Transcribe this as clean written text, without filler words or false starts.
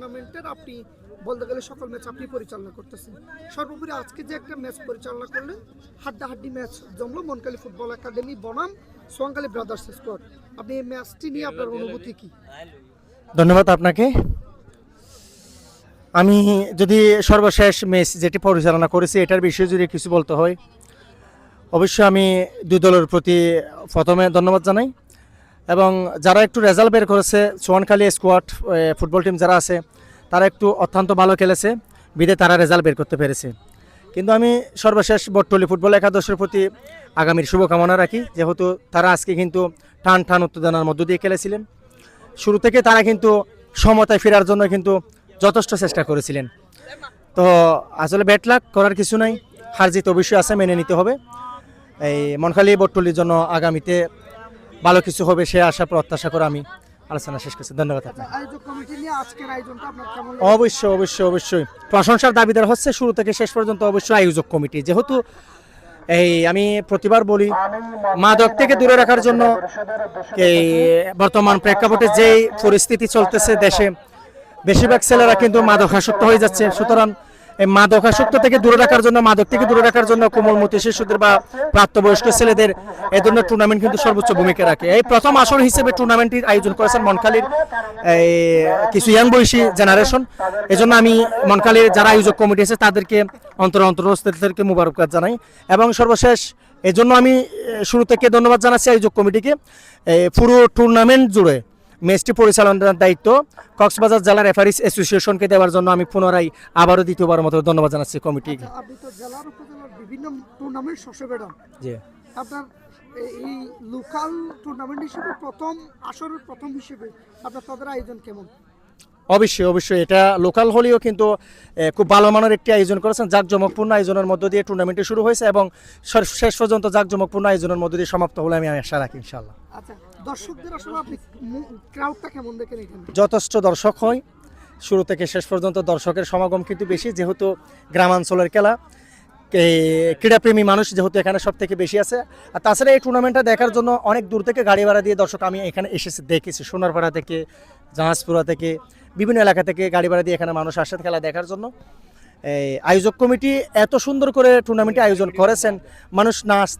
টুর্নামেন্টের আপনি বলতে গেলে সকল ম্যাচ আপনি পরিচালনা করতেছেন। সর্বোপরি আজকে যে একটা ম্যাচ পরিচালনা করলেন, হাড্ডাহাড্ডি ম্যাচ জমলো মনকালী ফুটবল একাডেমি বনাম সোয়াংকালী ব্রাদার্স স্কোয়াড, আপনি এই ম্যাচটি নিয়ে আপনার অনুভূতি কি? ধন্যবাদ আপনাকে। আমি যদি সর্বশেষ ম্যাচ যেটি পরিচালনা করেছি এটার বিষয়ে যদি কিছু বলতে হয়, অবশ্যই আমি দুই দলের প্রতি প্রথমে ধন্যবাদ জানাই এবং যারা একটু রেজাল্ট বের করেছে সোয়ানখালী স্কোয়াড ফুটবল টিম যারা আছে তারা একটু অত্যন্ত ভালো খেলেছে, বিদে তারা রেজাল্ট বের করতে পেরেছে। কিন্তু আমি সর্বশেষ বটতলী ফুটবল একাদশের প্রতি আগামীর শুভকামনা রাখি, যেহেতু তারা আজকে কিন্তু টান উত্তেজনার মধ্য দিয়ে খেলেছিলেন। শুরু থেকে তারা কিন্তু সমতায় ফেরার জন্য কিন্তু যথেষ্ট চেষ্টা করেছিলেন। তো আসলে ব্যাড লাক করার কিছু নাই, হার জিত অবশ্যই আছে, মেনে নিতে হবে। এই মনখালী বটতলির জন্য আগামীতে ভালো কিছু হবে সে আশা প্রত্যাশা করে আমি আলোচনা শেষ করছি। ধন্যবাদ আপনাকে। অবশ্যই প্রশংসার দাবিদার হচ্ছে শুরু থেকে শেষ পর্যন্ত অবশ্যই আয়োজক কমিটি, যেহেতু আমি প্রতিবার বলি মাদক থেকে দূরে রাখার জন্য এই বর্তমান প্রেক্ষাপটে যেই পরিস্থিতি চলতেছে দেশে, বেশিরভাগ ছেলেরা কিন্তু মাদকাসক্ত হয়ে যাচ্ছে। সুতরাং এই মাদকাসক্ত থেকে দূরে রাখার জন্য, মাদক থেকে দূরে রাখার জন্য কোমলমতি শিশুদের বা প্রাপ্তবয়স্ক ছেলেদের এই ধরনের টুর্নামেন্ট কিন্তু সর্বোচ্চ ভূমিকা রাখে। এই প্রথম আসর হিসেবে টুর্নামেন্টটির আয়োজন করেছেন মনখালীর কিছু ইয়াং বয়সী জেনারেশন। এই জন্য আমি মনখালীর যারা আয়োজক কমিটি আছে তাদেরকে অন্তরস্থদেরকে মুবারকবাদ জানাই এবং সর্বশেষ এই জন্য আমি শুরু থেকে ধন্যবাদ জানাচ্ছি আয়োজক কমিটিকে। পুরো টুর্নামেন্ট জুড়ে ম্যাচটি পরিচালনার দায়িত্ব কক্সবাজার জেলা রেফারিস অ্যাসোসিয়েশনকে দেওয়ার জন্য আমি পুনরায় আবারও দ্বিতীয়বার মতো ধন্যবাদ জানাচ্ছি কমিটিকে। আপনি তো জেলার উপজেলার বিভিন্ন টুর্নামেন্ট শস্য বেড়ান, জি আপনার এই লোকাল টুর্নামেন্ট হিসেবে প্রথম আসরের প্রথম হিসেবে আপনার তাদের আয়োজন কেমন? অবশ্যই এটা লোকাল হলেও কিন্তু খুব ভালো মানের একটি আয়োজন করেছেন। জাঁকজমকপূর্ণ আয়োজনের মধ্য দিয়ে টুর্নামেন্টটি শুরু হয়েছে এবং শেষ পর্যন্ত জাঁকজমকপূর্ণ আয়োজনের মধ্য দিয়ে সমাপ্ত হলে আমি আশা রাখি ইনশাআল্লাহ। আচ্ছা, দর্শকদের আসলে আপনি ক্রাউডটা কেমন দেখেন এখানে? যথেষ্ট দর্শক হয়, শুরু থেকে শেষ পর্যন্ত দর্শকের সমাগম কিন্তু বেশি, যেহেতু গ্রামাঞ্চলের খেলা, ক্রীড়াপ্রেমী মানুষ যেহেতু এখানে সব থেকে বেশি আছে। আর তাছাড়া এই টুর্নামেন্টটা দেখার জন্য অনেক দূর থেকে গাড়ি ভাড়া দিয়ে দর্শক আমি এখানে এসেছি, দেখেছি সোনারপাড়া থেকে, জাহাজপুরা থেকে, বিভিন্ন এলাকা থেকে গাড়ি ভাড়া দিয়ে এখানে মানুষ আসে খেলা দেখার জন্য। এই আয়োজক কমিটি এত সুন্দর করে টুর্নামেন্টে আয়োজন করেছেন, মানুষ না আসতে